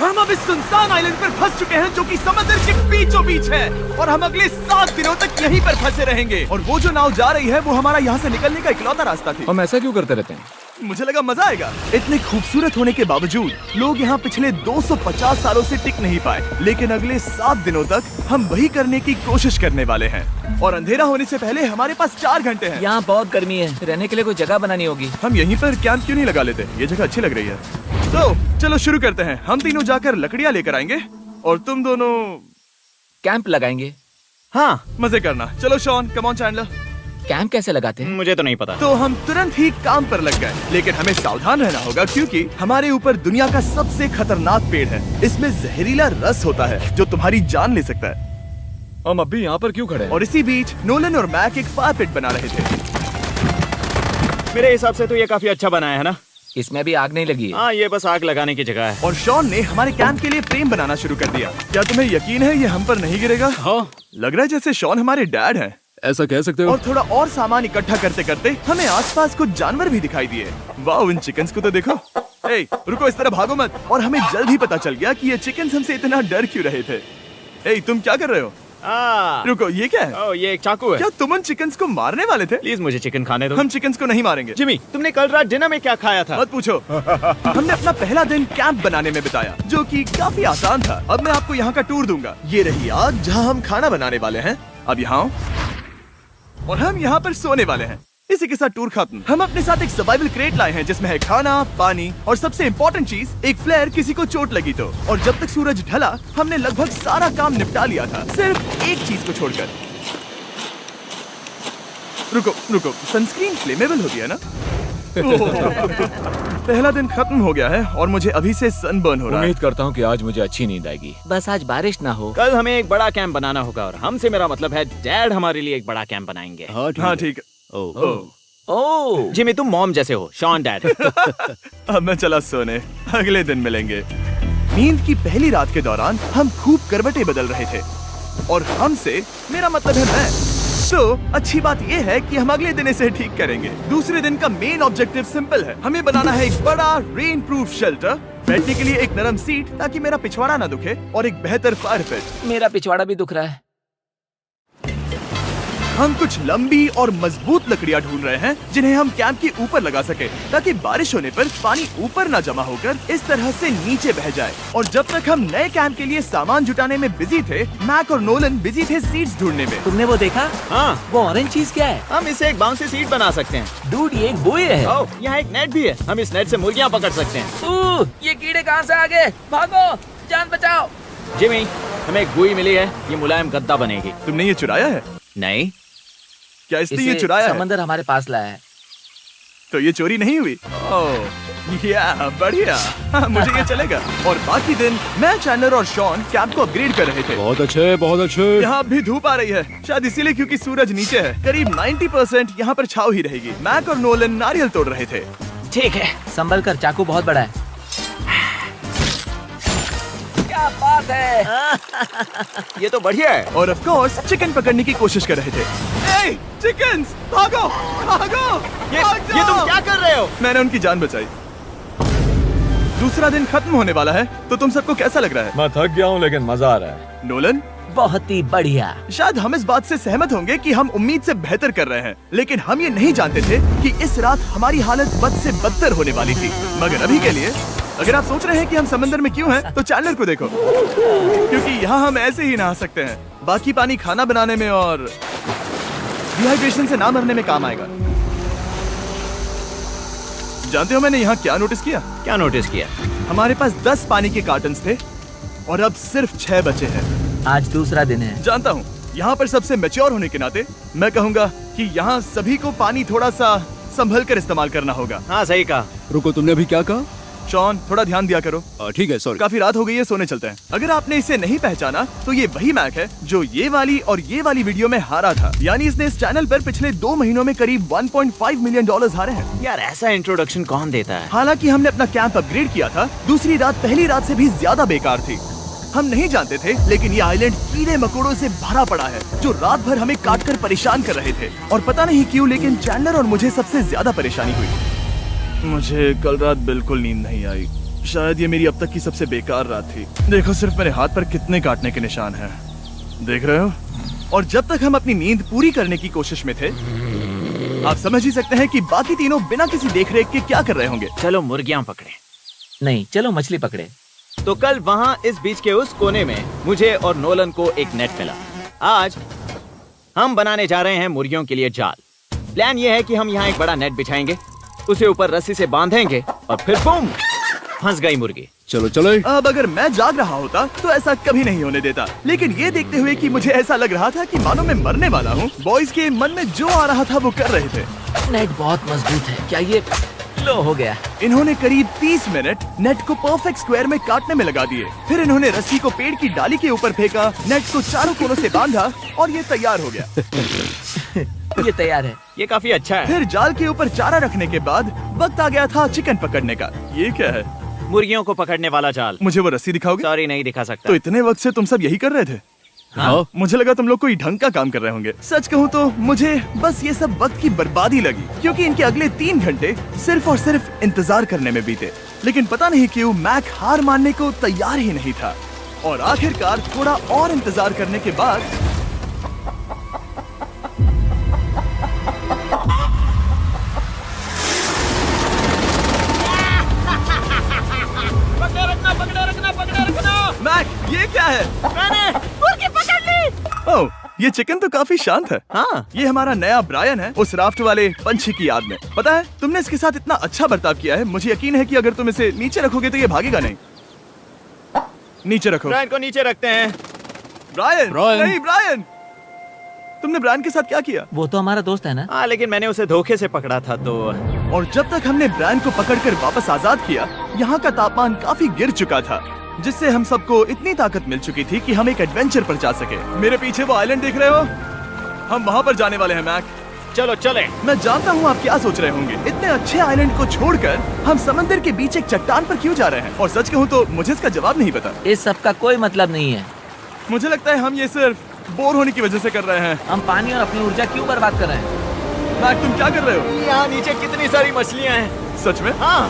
हम अब इस सुनसान आइलैंड पर फंस चुके हैं जो कि समंदर के बीचों बीच है और हम अगले 7 दिनों तक यहीं पर फंसे रहेंगे। और वो जो नाव जा रही है वो हमारा यहाँ से निकलने का इकलौता रास्ता थी। हम ऐसा क्यों करते रहते हैं? मुझे लगा मजा आएगा। इतने खूबसूरत होने के बावजूद लोग यहाँ पिछले 250 सालों से टिक नहीं पाए, लेकिन अगले 7 दिनों तक हम वही करने की कोशिश करने वाले हैं। और अंधेरा होने से पहले हमारे पास 4 घंटे हैं। यहाँ बहुत गर्मी है, रहने के लिए कोई जगह बनानी होगी। हम यहीं पर कैंप क्यों नहीं लगा लेते? ये जगह अच्छी लग रही है। तो चलो शुरू करते हैं। हम तीनों जाकर लकड़ियाँ लेकर आएंगे और तुम दोनों कैंप लगाएंगे। हाँ, मजे करना। चलो Shawn, come on Chandler. Camp कैसे लगाते हैं? मुझे तो नहीं पता। तो हम तुरंत ही काम पर लग गए, लेकिन हमें सावधान रहना होगा क्योंकि हमारे ऊपर दुनिया का सबसे खतरनाक पेड़ है। इसमें जहरीला रस होता है जो तुम्हारी जान ले सकता है। हम अभी यहाँ पर क्यों खड़े हैं? और इसी बीच नोलन और मैक एक फायर पिट बना रहे थे। मेरे हिसाब से तो ये काफी अच्छा बनाया है ना? इसमें अभी आग नहीं लगी है। हाँ, ये बस आग लगाने की जगह है। और शॉन ने हमारे कैंप के लिए फ्रेम बनाना शुरू कर दिया। क्या तुम्हें यकीन है ये हम पर नहीं गिरेगा? हाँ। लग रहा है जैसे शॉन हमारे डैड हैं। ऐसा कह सकते हो? और थोड़ा और सामान इकट्ठा करते करते हमें आसपास कुछ जानवर भी दिखाई दिए। वाह, इन चिकन्स को तो देखो। ए, रुको, इस तरह भागो मत। और हमें जल्द ही पता चल गया कि ये चिकन्स हमसे इतना डर क्यों रहे थे। ए, तुम क्या कर रहे हो? रुको, ये क्या है? ओह, ये एक चाकू है। क्या तुम उन चिकन्स को मारने वाले थे? प्लीज मुझे चिकन खाने दो। हम चिकन्स को नहीं मारेंगे। जिमी, तुमने कल रात डिनर में क्या खाया था? मत पूछो। हमने अपना पहला दिन कैंप बनाने में बिताया, जो कि काफी आसान था। अब मैं आपको यहाँ का टूर दूंगा। ये रही आग जहाँ हम खाना बनाने वाले हैं। अब यहाँ और हम यहाँ पर सोने वाले हैं। इसी के साथ टूर खत्म। हम अपने साथ एक सर्वाइवल क्रेट लाए हैं जिसमें है खाना, पानी और सबसे इम्पोर्टेंट चीज एक फ्लेयर किसी को चोट लगी तो। और जब तक सूरज ढला हमने लगभग सारा काम निपटा लिया था, सिर्फ एक चीज को छोड़कर। रुको, सनस्क्रीन फ्लेमेबल होती है ना? पहला दिन खत्म हो गया है और मुझे अभी से सनबर्न हो रहा है। उम्मीद करता हूँ कि आज मुझे अच्छी नींद आएगी। बस आज बारिश ना हो। कल हमें एक बड़ा कैंप बनाना होगा और हमसे मेरा मतलब है डैड हमारे लिए एक बड़ा कैंप बनाएंगे। हाँ ठीक है। ओह, जिमी, तुम मॉम जैसे हो। Shawn dad. अब मैं चला सोने, अगले दिन मिलेंगे। नींद की पहली रात के दौरान हम खूब करवटें बदल रहे थे और हमसे मेरा मतलब है मैं। तो अच्छी बात यह है कि हम अगले दिन इसे ठीक करेंगे। दूसरे दिन का मेन ऑब्जेक्टिव सिंपल है। हमें बनाना है एक बड़ा रेन प्रूफ शेल्टर, बैठने के लिए एक नरम सीट ताकि मेरा पिछवाड़ा ना दुखे और एक बेहतर फायर पिट। मेरा पिछवाड़ा भी दुख रहा है। हम कुछ लंबी और मजबूत लकड़ियां ढूंढ रहे हैं जिन्हें हम कैंप के ऊपर लगा सके ताकि बारिश होने पर पानी ऊपर न जमा होकर इस तरह से नीचे बह जाए। और जब तक हम नए कैंप के लिए सामान जुटाने में बिजी थे, मैक और नोलन बिजी थे सीड्स ढूंढने में। तुमने वो देखा? हाँ, वो ऑरेंज चीज क्या है? हम इसे एक बाउंसी सीट बना सकते हैं। डूड, ये एक बुए है। ओह, यहाँ एक नेट भी है। हम इस नेट से मुर्गियाँ पकड़ सकते हैं। ये कीड़े कहाँ से आ गए? भागो, जान बचाओ। जिमी, हमें एक बुई मिली है। ये मुलायम गद्दा बनेगी। तुमने ये चुराया है? नहीं। क्या इसलिए ये चुराया है? समंदर हमारे पास लाया है। तो ये चोरी नहीं हुई? ओह, या बढ़िया। मुझे ये चलेगा। और बाकी दिन मैं, चैंडलर और शॉन कैंप को अपग्रेड कर रहे थे। बहुत अच्छे, बहुत अच्छे। यहाँ भी धूप आ रही है, शायद इसीलिए क्योंकि सूरज नीचे है। करीब 90% यहाँ पर छाव ही रहेगी। मैक और नोलन नारियल तोड़ रहे थे। ठीक है, संभल कर, चाकू बहुत बड़ा है। क्या बात है। ये तो बढ़िया है। और ऑफ कोर्स चिकन पकड़ने की कोशिश कर रहे थे। ए, चिकन्स, भागो, भागो, ये तुम क्या कर रहे हो? मैंने उनकी जान बचाई। दूसरा दिन खत्म होने वाला है, तो तुम सबको कैसा लग रहा है? मैं थक गया हूँ लेकिन मजा आ रहा है। नोलन, बहुत ही बढ़िया। शायद हम इस बात से सहमत होंगे कि हम उम्मीद से बेहतर कर रहे हैं, लेकिन हम ये नहीं जानते थे कि इस रात हमारी हालत बद से बदतर होने वाली थी। मगर अभी के लिए अगर आप सोच रहे हैं कि हम समंदर में क्यों हैं, तो चैंडलर को देखो, क्योंकि यहाँ हम ऐसे ही नहा सकते हैं। बाकी पानी खाना बनाने में और डिहाइड्रेशन से ना मरने में काम आएगा। जानते हो मैंने यहाँ क्या नोटिस किया? क्या नोटिस किया? हमारे पास 10 पानी के कार्टन्स थे और अब सिर्फ 6 बचे हैं। आज दूसरा दिन है। जानता हूँ, यहाँ पर सबसे मैच्योर होने के नाते मैं कहूँगा कि यहाँ सभी को पानी थोड़ा सा संभल कर इस्तेमाल करना होगा। हाँ, सही कहा। रुको, तुमने अभी क्या कहा? शॉन, थोड़ा ध्यान दिया करो। ठीक है, सॉरी। काफी रात हो गई है, सोने चलते हैं। अगर आपने इसे नहीं पहचाना तो ये वही मैक है जो ये वाली और ये वाली वीडियो में हारा था। यानी इसने इस चैनल पर पिछले 2 महीनों में करीब $1.5 मिलियन हारे हैं। यार, ऐसा इंट्रोडक्शन कौन देता है? हालांकि हमने अपना कैंप अपग्रेड किया था, दूसरी रात पहली रात से भी ज्यादा बेकार थी। हम नहीं जानते थे, लेकिन ये आइलैंड कीड़े मकोड़ों से भरा पड़ा है जो रात भर हमें काट कर परेशान कर रहे थे। और पता नहीं क्यों, लेकिन चैंडलर और मुझे सबसे ज्यादा परेशानी हुई। मुझे कल रात बिल्कुल नींद नहीं आई। शायद ये मेरी अब तक की सबसे बेकार रात थी। देखो सिर्फ मेरे हाथ पर कितने काटने के निशान हैं। देख रहे हो? और जब तक हम अपनी नींद पूरी करने की कोशिश में थे, आप समझ ही सकते हैं कि बाकी तीनों बिना किसी देखरेख के क्या कर रहे होंगे। चलो मुर्गियां पकड़े। नहीं, चलो मछली पकड़े। तो कल वहाँ इस बीच के उस कोने में मुझे और नोलन को एक नेट मिला। आज हम बनाने जा रहे हैं मुर्गियों के लिए जाल। प्लान ये है कि हम यहाँ एक बड़ा नेट बिछाएंगे, उसे ऊपर रस्सी से बांधेंगे और फिर बूम, फंस गई मुर्गी। चलो चलो। अब अगर मैं जाग रहा होता तो ऐसा कभी नहीं होने देता, लेकिन ये देखते हुए कि मुझे ऐसा लग रहा था कि मानो मैं मरने वाला हूँ, बॉयज के मन में जो आ रहा था वो कर रहे थे। नेट बहुत मजबूत है। क्या ये लो हो गया? इन्होंने करीब 30 मिनट नेट को परफेक्ट स्क्वायर में काटने में लगा दिए। फिर इन्होंने रस्सी को पेड़ की डाली के ऊपर फेंका, नेट को चारों कोनों से बांधा और ये तैयार हो गया। ये तैयार है। ये काफी अच्छा है। फिर जाल के ऊपर चारा रखने के बाद वक्त आ गया था चिकन पकड़ने का। ये क्या है? मुर्गियों को पकड़ने वाला जाल। मुझे वो रस्सी दिखाओगे? सॉरी, नहीं दिखा सकता। तो इतने वक्त से तुम सब यही कर रहे थे? हाँ। मुझे लगा तुम लोग कोई ढंग का काम कर रहे होंगे। सच कहूँ तो मुझे बस ये सब वक्त की बर्बादी लगी, क्योंकि इनके अगले 3 घंटे सिर्फ और सिर्फ इंतजार करने में बीते। लेकिन पता नहीं क्यों मैक हार मानने को तैयार ही नहीं था, और आखिरकार थोड़ा और इंतजार करने के बाद मैक, ये क्या है? मैंने मुर्गी पकड़ ली। ओह, ये चिकन तो काफी शांत है। हाँ, ये हमारा नया ब्रायन है, उस राफ्ट वाले पंछी की याद में। पता है, तुमने इसके साथ इतना अच्छा बर्ताव किया है, मुझे यकीन है कि अगर तुम इसे नीचे रखोगे तो ये भागेगा नहीं। नीचे रखो। ब्रायन को नीचे रखते हैं। Brian, Brian. नहीं ब्रायन, तुमने ब्रायन के साथ क्या किया? वो तो हमारा दोस्त है ना। हाँ, लेकिन मैंने उसे धोखे से पकड़ा था तो। और जब तक हमने ब्रायन को पकड़कर वापस आजाद किया, यहाँ का तापमान काफी गिर चुका था, जिससे हम सबको इतनी ताकत मिल चुकी थी कि हम एक एडवेंचर पर जा सके। मेरे पीछे वो आइलैंड देख रहे हो? हम वहाँ पर जाने वाले हैं मैक। चलो चले। मैं जानता हूँ आप क्या सोच रहे होंगे, इतने अच्छे आइलैंड को छोड़कर हम समंदर के बीच एक चट्टान पर क्यों जा रहे हैं? और सच कहूँ तो मुझे इसका जवाब नहीं पता। इस सब का कोई मतलब नहीं है। मुझे लगता है हम ये सिर्फ बोर होने की वजह से कर रहे हैं। हम पानी और अपनी ऊर्जा क्यों बर्बाद कर रहे हैं? मैक, तुम क्या कर रहे हो? यहाँ नीचे कितनी सारी मछलियाँ हैं। सच में? हाँ,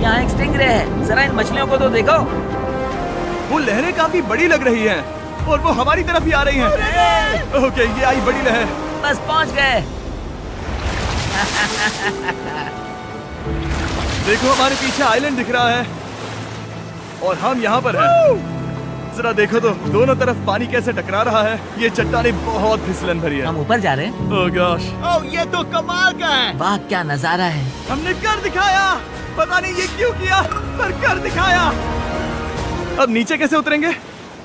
यहाँ एक स्टिंगरे है। जरा इन मछलियों को तो देखो। वो लहरें काफी बड़ी लग रही हैं और वो हमारी तरफ ही आ रही हैं। ओके, ये आई बड़ी लहर। बस पहुँच गए। देखो, हमारे पीछे आइलैंड दिख रहा है और हम यहाँ पर हैं। जरा देखो तो, दोनों तरफ पानी कैसे टकरा रहा है। ये चट्टानें बहुत फिसलन भरी है। हम ऊपर जा रहे हैं। ओह गॉश, ओह, ये तो कमाल का है। वाह, क्या नजारा है। हमने कर दिखाया। पता नहीं ये क्यों किया, पर कर दिखाया। अब नीचे कैसे उतरेंगे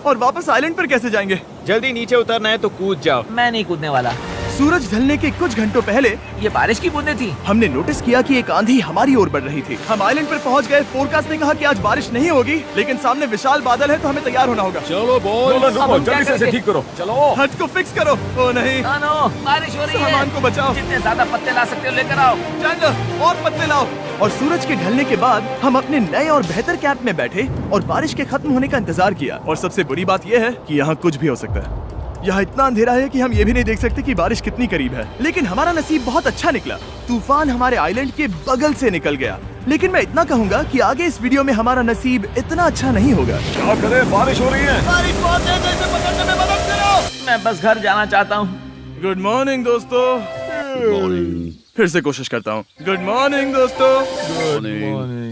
और वापस आइलैंड पर कैसे जाएंगे? जल्दी नीचे उतरना है तो कूद जाओ। मैं नहीं कूदने वाला। सूरज ढलने के कुछ घंटों पहले ये बारिश की बूंदें थी। हमने नोटिस किया कि एक आंधी हमारी ओर बढ़ रही थी। हम आइलैंड पर पहुंच गए। फोरकास्ट ने कहा कि आज बारिश नहीं होगी, लेकिन सामने विशाल बादल है तो हमें तैयार होना होगा। चलो बॉय। अब हम क्या करेंगे? ठीक करो। चलो। हट को फिक्स करो। ओ नहीं, नो, बारिश हो रही है। सामान को बचाओ। जितने ज्यादा पत्ते ला सकते हो लेकर आओ। चैंडलर, और पत्ते लाओ। और सूरज के ढलने के बाद हम अपने नए और बेहतर कैंप में बैठे और बारिश के खत्म होने का इंतजार किया। और सबसे बड़ी बात यह है कि यहाँ कुछ भी हो सकता है। यहाँ इतना अंधेरा है कि हम ये भी नहीं देख सकते कि बारिश कितनी करीब है। लेकिन हमारा नसीब बहुत अच्छा निकला। तूफान हमारे आइलैंड के बगल से निकल गया। लेकिन मैं इतना कहूँगा कि आगे इस वीडियो में हमारा नसीब इतना अच्छा नहीं होगा। क्या करें, बारिश हो रही है। बारिश बहुत तेज है, इसे पकड़ने में मदद करो। मैं बस घर जाना चाहता हूँ। गुड मॉर्निंग दोस्तों। फिर से कोशिश करता हूँ। गुड मॉर्निंग दोस्तों।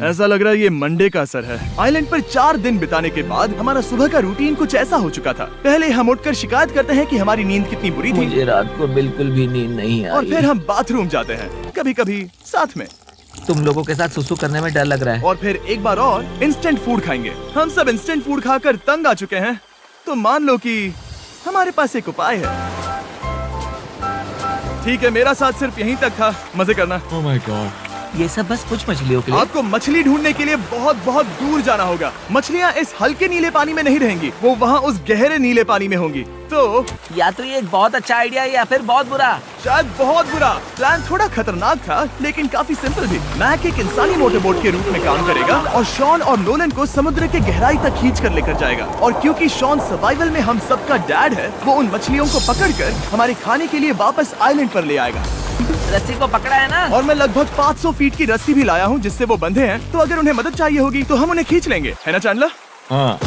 ऐसा लग रहा है ये मंडे का असर है। आइलैंड पर 4 दिन बिताने के बाद हमारा सुबह का रूटीन कुछ ऐसा हो चुका था। पहले हम उठकर शिकायत करते हैं कि हमारी नींद कितनी बुरी थी, मुझे रात को बिल्कुल भी नींद नहीं आई। और फिर हम बाथरूम जाते हैं, कभी कभी साथ में। तुम लोगों के साथ सुसु करने में डर लग रहा है। और फिर एक बार और इंस्टेंट फूड खाएंगे। हम सब इंस्टेंट फूड खाकर तंग आ चुके हैं, तो मान लो कि हमारे पास एक उपाय है। ठीक है, मेरा साथ सिर्फ यहीं तक था। मजे करना। Oh my God. ये सब बस कुछ मछलियों के लिए। आपको मछली ढूंढने के लिए बहुत बहुत दूर जाना होगा। मछलियाँ इस हल्के नीले पानी में नहीं रहेंगी, वो वहाँ उस गहरे नीले पानी में होंगी। तो या तो ये एक बहुत अच्छा आइडिया है या फिर बहुत बुरा। शायद बहुत बुरा। प्लान थोड़ा खतरनाक था, लेकिन काफी सिंपल भी। मैक एक इंसानी मोटरबोट के रूप में काम करेगा और शॉन और नोलन को समुद्र के गहराई तक खींच कर लेकर जाएगा। और क्योंकि शॉन सर्वाइवल में हम सबका डैड है, वो उन मछलियों को पकड़कर हमारे खाने के लिए वापस आइलैंड पर ले आएगा। रस्सी को पकड़ा है ना? और मैं लगभग 500 फीट की रस्सी भी लाया हूँ जिससे वो बंधे हैं, तो अगर उन्हें मदद चाहिए होगी तो हम उन्हें खींच लेंगे, है ना चैंडलर? हाँ।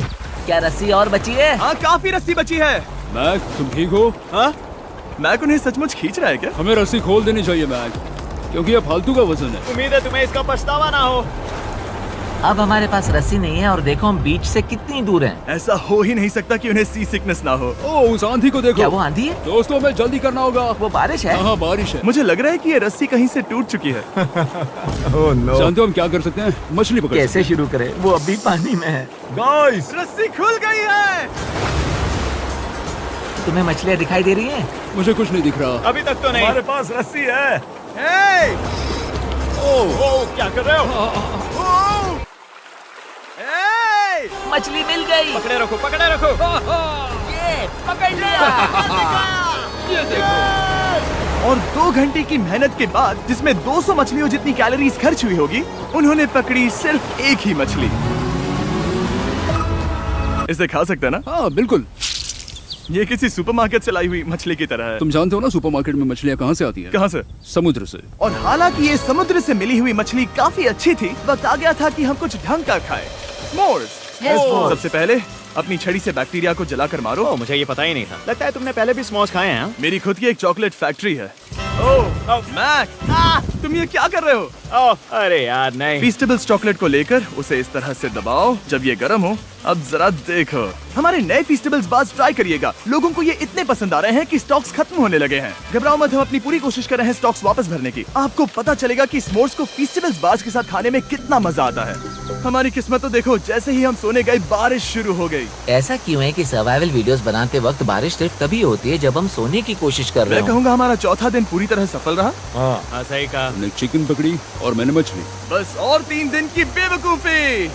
क्या रस्सी और बची है? हाँ, काफी रस्सी बची है। मैक, तुम ठीक हो? हाँ? मैक उन्हें सचमुच खींच रहा है क्या? हमें रस्सी खोल देनी चाहिए मैक, क्योंकि ये फालतू का वजन है। उम्मीद है तुम्हें इसका पछतावा ना हो। अब हमारे पास रस्सी नहीं है और देखो हम बीच से कितनी दूर हैं। ऐसा हो ही नहीं सकता कि उन्हें सी सिकनेस ना हो। ओ, उस आंधी को देखो। क्या वो आंधी है? दोस्तों, हमें जल्दी करना होगा। वो बारिश है? हाँ, बारिश है। मुझे लग रहा है कि ये रस्सी कहीं से टूट चुकी है। Oh no. जानते हो हम क्या कर सकते हैं? मछली पकड़ कैसे शुरू करें? वो अभी पानी में है। गाइस, रस्सी खुल गई है। तुम्हें मछलियाँ दिखाई दे रही हैं? मुझे कुछ नहीं दिख रहा। अभी तक तो नहीं। हमारे पास रस्सी है। हे! ओह, क्या कर रहे हो? ओह! हे! मछली मिल गई। पकड़े रखो, पकड़े रखो। ये पकड़ लिया। ये देखो। और 2 घंटे की मेहनत के बाद, जिसमें 200 मछलियों जितनी कैलोरीज खर्च हुई होगी, उन्होंने पकड़ी सिर्फ एक ही मछली। इसे खा सकते हैं ना? हाँ, बिल्कुल। ये किसी सुपरमार्केट से लाई हुई मछली की तरह है। तुम जानते हो ना सुपरमार्केट में मछलियाँ कहाँ से आती है? कहाँ से? समुद्र से। और हालांकि ये समुद्र से मिली हुई मछली काफी अच्छी थी, वक्त आ गया था कि हम कुछ ढंग का खाएं। s'mores। सबसे पहले अपनी छड़ी से बैक्टीरिया को जलाकर मारो। ओह, मुझे ये पता ही नहीं था। लगता है तुमने पहले भी स्मोस खाए हैं। हाँ? मेरी खुद की एक चॉकलेट फैक्ट्री है। ओह मैक, तुम ये क्या कर रहे हो? ओह, अरे यार नहीं। फीस्टेबल्स चॉकलेट को लेकर उसे इस तरह से दबाओ जब ये गर्म हो। अब जरा देखो, हमारे नए फीस्टेबल्स बार्स ट्राई करिएगा। लोगों को ये इतने पसंद आ रहे हैं कि स्टॉक्स खत्म होने लगे हैं। घबराओ मत, हम अपनी पूरी कोशिश कर रहे हैं स्टॉक्स वापस भरने की। आपको पता चलेगा कि s'mores को फीस्टेबल्स बार्स के साथ खाने में कितना मजा आता है। हमारी किस्मत तो देखो, जैसे ही हम सोने गए बारिश शुरू हो गई। ऐसा क्यों है कि सर्वाइवल वीडियोस बनाते वक्त बारिश सिर्फ तभी होती है जब हम सोने की कोशिश कर रहे मैं हो? कहूँगा हमारा चौथा दिन पूरी तरह सफल रहा। हाँ, सही कहा। हमने चिकन पकड़ी और मैंने मछली। बस और 3 दिन की बेवकूफी।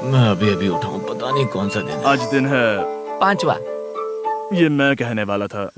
मैं अभी अभी उठा हूँ, पता नहीं कौन सा दिन है। आज दिन है 5वां। ये मैं कहने वाला था।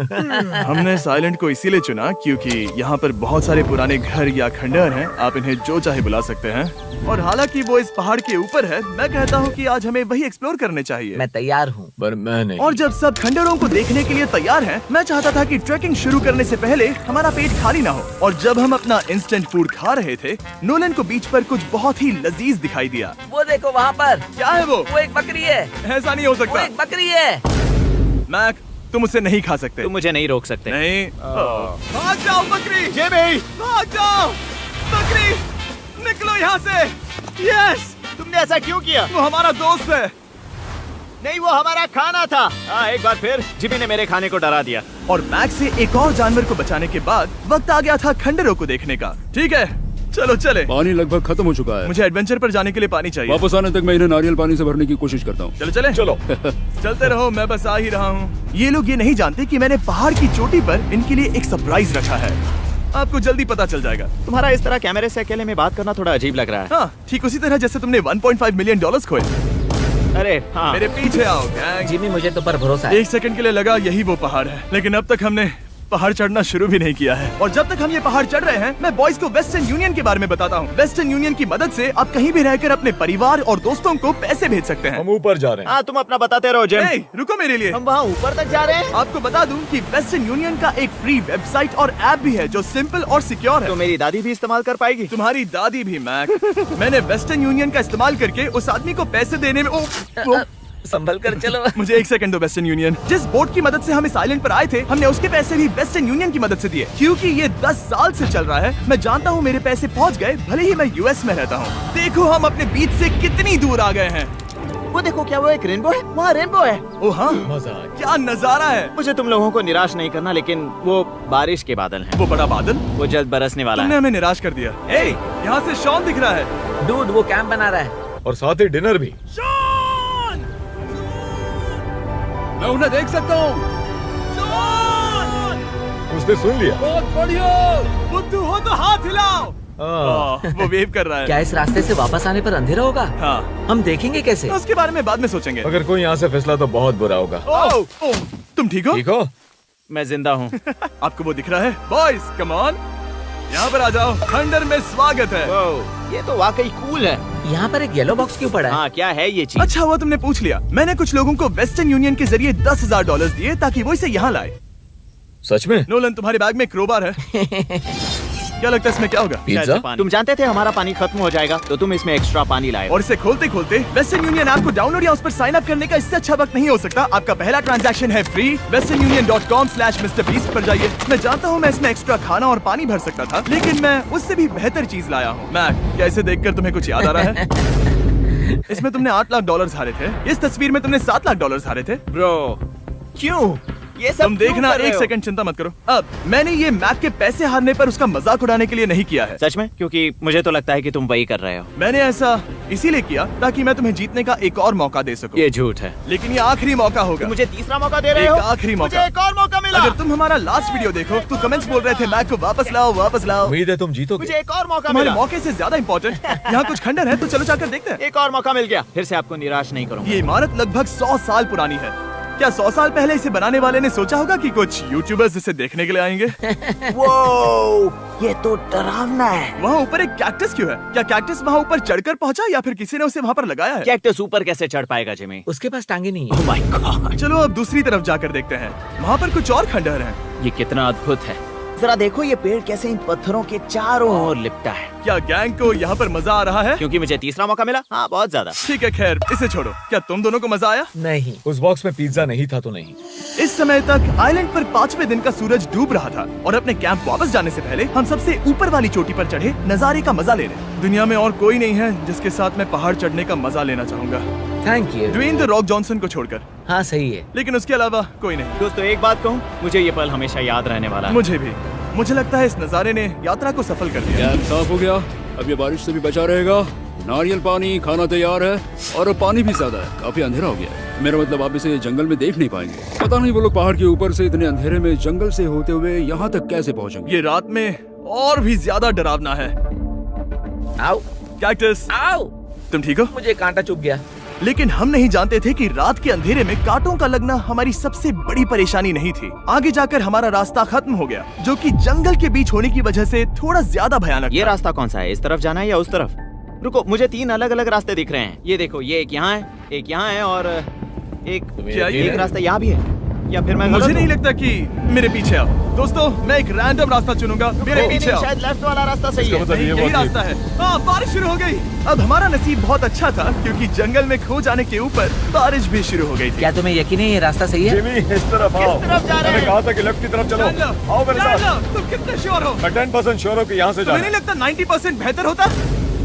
हमने साइलेंट को इसीलिए चुना क्योंकि यहाँ पर बहुत सारे पुराने घर या खंडहर हैं। आप इन्हें जो चाहे बुला सकते हैं। और हालांकि वो इस पहाड़ के ऊपर है, मैं कहता हूँ कि आज हमें वही एक्सप्लोर करने चाहिए। मैं तैयार हूँ। पर मैं नहीं। और जब सब खंडहरों को देखने के लिए तैयार हैं, मैं चाहता था कि ट्रैकिंग शुरू करने से पहले हमारा पेट खाली ना हो। और जब हम अपना इंस्टेंट फूड खा रहे थे, नोलन को बीच पर कुछ बहुत ही लजीज दिखाई दिया। वो देखो वहाँ पर। क्या है वो? वो एक बकरी है। ऐसा नहीं हो वो सकता। एक बकरी है। मैक, तुम उसे नहीं खा सकते। तुम मुझे नहीं रोक सकते। नहीं। भाग जाओ बकरी। ये भी भाग जाओ बकरी, निकलो यहाँ से। यस, तुमने ऐसा क्यों किया? वो हमारा दोस्त है। नहीं, वो हमारा खाना था। एक बार फिर जिमी ने मेरे खाने को डरा दिया। और मैक से एक और जानवर को बचाने के बाद वक्त आ गया था खंडहरों को देखने का। ठीक है, चलो चले। पानी लगभग खत्म हो चुका है। मुझे एडवेंचर पर जाने के लिए पानी चाहिए। वापस आने तक मैं इन्हें नारियल पानी से भरने की कोशिश करता हूँ। चलो चले। चलो चलते रहो, मैं बस आ ही रहा हूँ। ये लोग ये नहीं जानते कि मैंने पहाड़ की चोटी पर इनके लिए एक सरप्राइज रखा है। आपको जल्दी पता चल जाएगा। तुम्हारा इस तरह कैमरे से अकेले में बात करना थोड़ा अजीब लग रहा है। हाँ, ठीक उसी तरह जैसे तुमने $1.5 मिलियन खोए। अरे हाँ, मेरे पीछे आओ गैंग। जिमी, मुझे तो पर भरोसा है। 1 सेकंड के लिए लगा यही वो पहाड़ है, लेकिन अब तक हमने पहाड़ चढ़ना शुरू भी नहीं किया है। और जब तक हम ये पहाड़ चढ़ रहे हैं, मैं बॉयज को वेस्टर्न यूनियन के बारे में बताता हूँ। वेस्टर्न यूनियन की मदद से आप कहीं भी रहकर अपने परिवार और दोस्तों को पैसे भेज सकते हैं। हम ऊपर जा रहे हैं। हाँ, तुम अपना बताते रहो जिम। Hey, रुको मेरे लिए। हम वहाँ ऊपर तक जा रहे हैं। आपको बता दूं कि वेस्टर्न यूनियन का एक फ्री वेबसाइट और ऐप भी है जो सिंपल और सिक्योर है। तो मेरी दादी भी इस्तेमाल कर पाएगी। तुम्हारी दादी भी मैक। मैंने वेस्टर्न यूनियन का इस्तेमाल करके उस आदमी को पैसे देने में संभल कर चलो। मुझे 1 सेकंड दो। वेस्टर्न यूनियन, जिस बोट की मदद से हम इस आइलैंड पर आए थे, हमने उसके पैसे भी वेस्टर्न यूनियन की मदद से दिए। क्योंकि ये 10 साल से चल रहा है, मैं जानता हूँ मेरे पैसे पहुँच गए, भले ही मैं यूएस में रहता हूँ। देखो हम अपने बीच से कितनी दूर आ गए हैं। वो देखो, क्या वो एक रेनबो है? वहाँ रेनबो है। ओ हाँ, मजा आ गया। क्या नजारा है। मुझे तुम लोगों को निराश नहीं करना, लेकिन वो बारिश के बादल हैं। वो बड़ा बादल, वो जल्द बरसने वाला तुमने है। हमें निराश कर दिया। ए, यहाँ से शॉन दिख रहा है। डूड, वो कैंप बना रहा है। और साथ ही डिनर भी। शॉन! मैं उन्हें देख सकता हूँ। शॉन! उसने सुन लिया। बहुत बढ़िया। बुद्धू हो तो हाथ हिलाओ। वो वेव कर रहा है। क्या इस रास्ते से वापस आने पर अंधेरा होगा? हाँ, हम देखेंगे कैसे? उसके बारे में बाद में सोचेंगे। अगर कोई यहाँ से फिसला तो बहुत बुरा होगा। ओह, तुम ठीक हो? ठीक हो? मैं जिंदा हूँ। आपको वो दिख रहा है? बॉयज कम ऑन, यहाँ पर आ जाओ। खंडर में स्वागत है। Wow. ये तो वाकई कूल है। यहाँ पर एक येलो बॉक्स क्यों पड़ा है? हाँ, क्या है ये चीज? अच्छा हुआ तुमने पूछ लिया। मैंने कुछ लोगों को वेस्टर्न यूनियन के जरिए $10,000 दिए ताकि वो इसे यहाँ लाए। सच में? नोलन, तुम्हारे बैग में क्रोबार है। क्या लगता है इसमें क्या होगा? शायद से पानी। तुम जानते थे हमारा पानी खत्म हो जाएगा, तो तुम इसमें एक्स्ट्रा पानी लाए। और इसे खोलते खोलते वेस्टर्न यूनियन ऐप को डाउनलोड या उस पर साइन अप करने का इससे अच्छा वक्त नहीं हो सकता। आपका पहला ट्रांजैक्शन है फ्री। westernunion.com/MrBeast पर जाइए। मैं जानता हूँ मैं इसमें एक्स्ट्रा खाना और पानी भर सकता था, लेकिन मैं उससे भी बेहतर चीज लाया हूँ। मैक, क्या इसे देखकर तुम्हें कुछ याद आ रहा है? इसमें तुमने $8 लाख हारे थे। इस तस्वीर में तुमने $7 लाख हारे थे। ब्रो, क्यों? ये सब तुम देखना, क्यों कर रहे एक हो? सेकंड चिंता मत करो। अब मैंने ये मैक के पैसे हारने पर उसका मजाक उड़ाने के लिए नहीं किया है। सच में? क्योंकि मुझे तो लगता है कि तुम वही कर रहे हो। मैंने ऐसा इसीलिए किया ताकि मैं तुम्हें जीतने का एक और मौका दे सकूं। ये झूठ है। लेकिन ये आखिरी मौका होगा। तुम मुझे तीसरा मौका दे रहे एक हो? आखिरी मौका। मुझे एक और मौका मिला। अगर तुम हमारा लास्ट वीडियो देखो तो कमेंट्स बोल रहे थे मैक को वापस लाओ, वापस लाओ। उम्मीद है तुम जीतोगे। मुझे एक और मौका तुम्हारे मिला। मौके से ज्यादा इम्पोर्टेंट यहाँ कुछ खंडर है, तो चलो जाकर देखते हैं। एक और मौका मिल गया। फिर से आपको निराश नहीं करूंगा। ये इमारत लगभग 100 साल पुरानी है। क्या 100 साल पहले इसे बनाने वाले ने सोचा होगा कि कुछ यूट्यूबर्स इसे देखने के लिए आएंगे? वो ये तो डरावना है। वहाँ ऊपर एक कैक्टस क्यों है? क्या कैक्टस वहाँ ऊपर चढ़कर पहुँचा या फिर किसी ने उसे वहाँ पर लगाया है? कैक्टस ऊपर कैसे चढ़ पाएगा जिमी? उसके पास टांगे नहीं है। ओह माय गॉड, चलो अब दूसरी तरफ जाकर देखते हैं। वहाँ पर कुछ और खंडहर हैं। ये कितना अद्भुत है। जरा देखो ये पेड़ कैसे इन पत्थरों के चारों ओर लिपटा है। क्या गैंग को यहाँ पर मजा आ रहा है? क्योंकि मुझे तीसरा मौका मिला। हाँ, बहुत ज्यादा। ठीक है, खैर इसे छोड़ो। क्या तुम दोनों को मजा आया? नहीं। उस बॉक्स में पिज्जा नहीं था तो नहीं। इस समय तक आइलैंड पर 5वें दिन का सूरज डूब रहा था और अपने कैंप वापस जाने से पहले हम सबसे ऊपर वाली चोटी पर चढ़े नजारे का मजा ले रहे। दुनिया में और कोई नहीं है जिसके साथ मैं पहाड़ चढ़ने का मजा लेना चाहूंगा, thank you. Dwayne the Rock Johnson को छोड़कर। हाँ सही है। लेकिन उसके अलावा कोई नहीं। दोस्तों, एक बात कहूँ, मुझे ये पल हमेशा याद रहने वाला है। मुझे भी। मुझे लगता है इस नजारे ने यात्रा को सफल कर दिया। कैंप साफ हो गया, अब ये बारिश से भी बचा रहेगा। नारियल पानी, खाना तैयार है और अब पानी भी ज्यादा है। काफी अंधेरा हो गया है। मेरा मतलब आप इसे जंगल में देख नहीं पाएंगे। पता नहीं वो लोग पहाड़ के ऊपर से इतने अंधेरे में जंगल से होते हुए यहाँ तक कैसे पहुँचेंगे। ये रात में और भी ज्यादा डरावना है। आओ कैक्टस, आओ। तुम ठीक हो? मुझे कांटा चुभ गया। लेकिन हम नहीं जानते थे कि रात के अंधेरे में कांटों का लगना हमारी सबसे बड़ी परेशानी नहीं थी। आगे जाकर हमारा रास्ता खत्म हो गया, जो कि जंगल के बीच होने की वजह से थोड़ा ज्यादा भयानक ये था। रास्ता कौन सा है? इस तरफ जाना है या उस तरफ? रुको, मुझे 3 अलग अलग रास्ते दिख रहे हैं। ये देखो, ये एक यहाँ है, एक यहाँ है और क्या ये- एक रास्ता यहाँ भी है। या फिर मैं मुझे गलत नहीं हूँ? लगता कि मेरे पीछे आओ। दोस्तों, मैं एक रैंडम रास्ता चुनूंगा। मेरे नहीं, पीछे नहीं, आओ। शायद लेफ्ट वाला रास्ता सही है। नहीं, यही रास्ता है। हाँ, बारिश शुरू हो गई। अब हमारा नसीब बहुत अच्छा था क्योंकि जंगल में खो जाने के ऊपर बारिश भी शुरू हो गई थी। क्या तुम्हें यकीन है ये रास्ता सही है? जिमी, इस तरफ आओ। किस तरफ जा रहे मैंने हैं? कहा था कि लेफ्ट की तरफ चलो। जान लो, आओ मेरे जान साथ। लो, तुम कितने श्योर हो? मैं 10% श्योर हूँ कि यहाँ से तुम्हें जाना। नहीं लगता 90% बेहतर होता?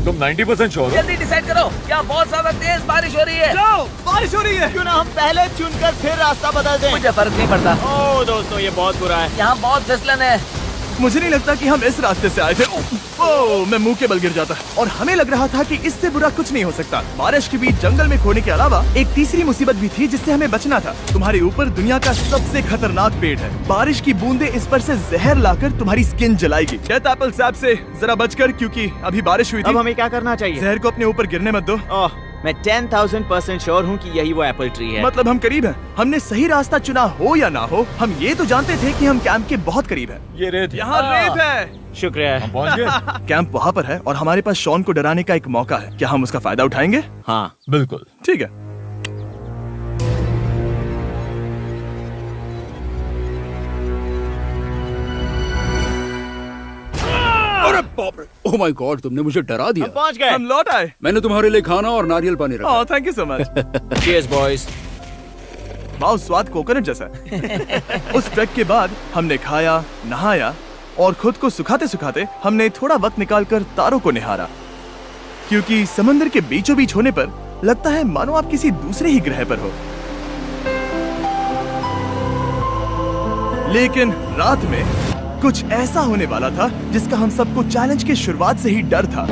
तुम 90% श्योर हो? जल्दी डिसाइड करो। क्या बहुत ज्यादा तेज बारिश हो रही है? जाओ, बारिश हो रही है। क्यों ना हम पहले चुनकर फिर रास्ता बदल दें? मुझे फर्क नहीं पड़ता। ओह दोस्तों, ये बहुत बुरा है। यहाँ बहुत फिसलन है। मुझे नहीं लगता कि हम इस रास्ते से आए थे। ओह, मैं मुंह के बल गिर जाता और हमें लग रहा था कि इससे बुरा कुछ नहीं हो सकता। बारिश के बीच जंगल में खोने के अलावा एक तीसरी मुसीबत भी थी जिससे हमें बचना था। तुम्हारे ऊपर दुनिया का सबसे खतरनाक पेड़ है। बारिश की बूंदें इस पर से जहर लाकर तुम्हारी स्किन जलाएगी। डेथ एप्पल सैप से जरा बचकर, क्योंकि अभी बारिश हुई अब थी। हमें क्या करना चाहिए? जहर को अपने ऊपर गिरने मत दो। ओह, मैं 10,000% श्योर हूँ कि यही वो एप्पल ट्री है। मतलब हम करीब हैं। हमने सही रास्ता चुना हो या ना हो, हम ये तो जानते थे कि हम कैंप के बहुत करीब हैं। ये रेत है। यहाँ रेत है। शुक्रिया। हम पहुँच गए। कैंप वहाँ पर है और हमारे पास शॉन को डराने का एक मौका है। क्या हम उसका फायदा उठाएंगे? हाँ, बिल्कुल। ठीक है। अरे बाप रे, ओह माय गॉड, तुमने मुझे डरा हम दिया। पहुँच गए। हम लौट आए। मैंने तुम्हारे लिए खाना और नारियल पानी रखा। Oh, thank you so much. Cheers, boys। वाह, स्वाद कोकोनट जैसा है। उस ट्रैक के बाद हमने खाया, नहाया और खुद को सुखाते सुखाते हमने थोड़ा वक्त निकालकर तारों को निहारा, क्योंकि समंदर के बीचों बीच होने पर लगता है मानो आप किसी दूसरे ही ग्रह पर हो। लेकिन रात में कुछ ऐसा होने वाला था जिसका हम सबको चैलेंज की शुरुआत से ही डर था।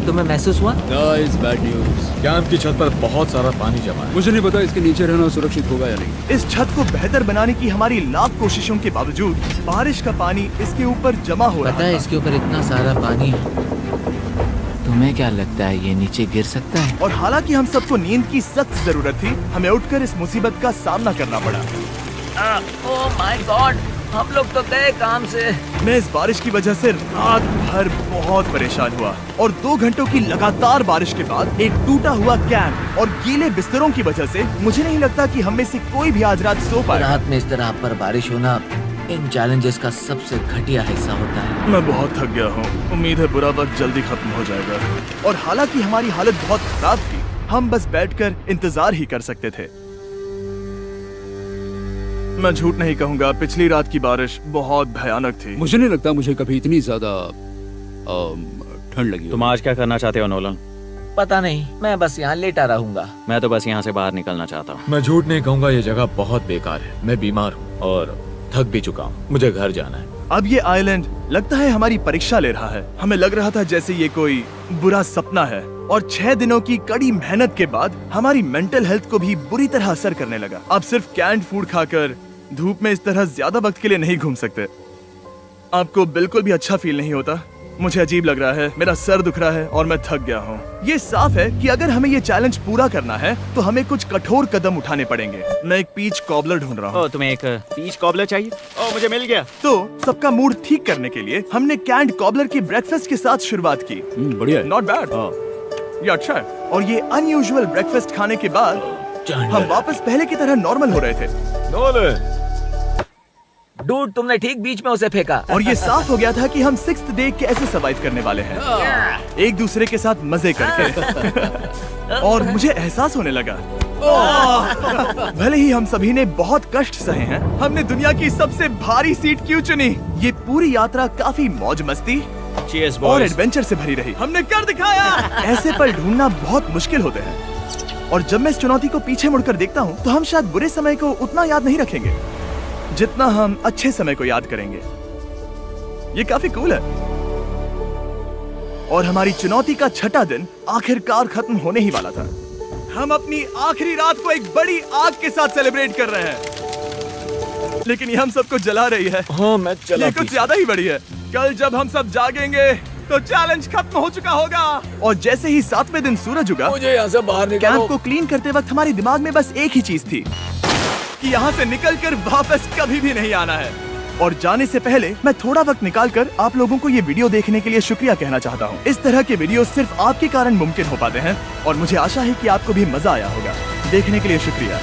तुम्हें महसूस हुआ? Guys, bad news. कैंप की छत पर बहुत सारा पानी जमा है। मुझे नहीं पता इसके नीचे रहना सुरक्षित होगा या नहीं। इस छत को बेहतर बनाने की हमारी लाख कोशिशों के बावजूद बारिश का पानी इसके ऊपर जमा हो रहा पता है था। इसके ऊपर इतना सारा पानी है। तुम्हें क्या लगता है ये नीचे गिर सकता है? और हालांकि हम सबको नींद की सख्त जरूरत थी, हमें उठकर इस मुसीबत का सामना करना पड़ा। ओह माय गॉड, हम लोग तो गए काम से। मैं इस बारिश की वजह से रात भर बहुत परेशान हुआ और 2 घंटों की लगातार बारिश के बाद एक टूटा हुआ कैंप और गीले बिस्तरों की वजह से मुझे नहीं लगता कि हम में से कोई भी आज रात सो पाएगा। रात में इस तरह पर बारिश होना इन चैलेंजेस का सबसे घटिया हिस्सा होता है। मैं बहुत थक गया हूँ। उम्मीद है बुरा वक्त जल्दी खत्म हो जाएगा। और हालांकि हमारी हालत बहुत खराब थी, हम बस बैठकर इंतजार ही कर सकते थे। मैं झूठ नहीं कहूँगा, पिछली रात की बारिश बहुत भयानक थी। मुझे नहीं लगता मुझे कभी इतनी ज्यादा ठंड लगी हो। तुम आज क्या करना चाहते हो नोलन? पता नहीं, मैं बस यहाँ लेटा रहूंगा। मैं तो बस यहाँ से बाहर निकलना चाहता हूँ। मैं झूठ नहीं कहूंगा, ये जगह बहुत बेकार है। मैं बीमार हूँ और थक भी चुका हूँ। मुझे घर जाना है। अब ये आइलैंड लगता है हमारी परीक्षा ले रहा है। हमें लग रहा था जैसे ये कोई बुरा सपना है और 6 दिनों की कड़ी मेहनत के बाद हमारी मेंटल हेल्थ को भी बुरी तरह असर करने लगा। अब सिर्फ कैंड फूड खाकर धूप में इस तरह ज्यादा वक्त के लिए नहीं घूम सकते। आपको बिल्कुल भी अच्छा फील नहीं होता? मुझे अजीब लग रहा है, मेरा सर दुख रहा है और मैं थक गया हूँ। ये साफ है कि अगर हमें ये चैलेंज पूरा करना है तो हमें कुछ कठोर कदम उठाने पड़ेंगे। मैं एक पीच कॉबलर ढूंढ रहा हूँ। तुम्हें एक पीच कॉबलर चाहिए? मुझे मिल गया। तो सबका मूड ठीक करने के लिए हमने कैंड कॉबलर के ब्रेकफास्ट के साथ शुरुआत की। बढ़िया है। नॉट बैड, ये अच्छा है। और ये अनयूजुअल ब्रेकफास्ट खाने के बाद हम वापस पहले की तरह नॉर्मल हो रहे थे। नोलन, डूड, तुमने ठीक बीच में उसे फेंका। और ये साफ हो गया था कि हम 6th डे कैसे सर्वाइव करने वाले हैं, एक दूसरे के साथ मजे करके। और मुझे एहसास होने लगा, भले ही हम सभी ने बहुत कष्ट सहे हैं, हमने दुनिया की सबसे भारी सीट क्यों चुनी? ये पूरी यात्रा काफी मौज मस्ती Cheers, और boys. एडवेंचर से भरी रही। हमने कर दिखाया। ऐसे पल ढूंढना बहुत मुश्किल होते हैं और जब मैं इस चुनौती को पीछे मुड़कर देखता हूँ तो हम शायद बुरे समय को उतना याद नहीं रखेंगे जितना हम अच्छे समय को याद करेंगे। ये काफी कूल है। और हमारी चुनौती का 6ठा दिन आखिरकार खत्म होने ही वाला था। हम अपनी आखिरी रात को एक बड़ी आग के साथ सेलिब्रेट कर रहे हैं, लेकिन ये हम सबको जला रही है। हाँ मैं चला। ये कुछ ज्यादा ही बड़ी है। कल जब हम सब जागेंगे तो चैलेंज खत्म हो चुका होगा। और जैसे ही 7वें दिन सूरज उगा, मुझे यहाँ से बाहर कैंप निकालो। को क्लीन करते वक्त हमारे दिमाग में बस एक ही चीज थी कि यहाँ से निकलकर वापस कभी भी नहीं आना है। और जाने से पहले मैं थोड़ा वक्त निकालकर आप लोगों को ये वीडियो देखने के लिए शुक्रिया कहना चाहता हूँ। इस तरह के वीडियो सिर्फ आपके कारण मुमकिन हो पाते हैं और मुझे आशा है कि आपको भी मजा आया होगा। देखने के लिए शुक्रिया।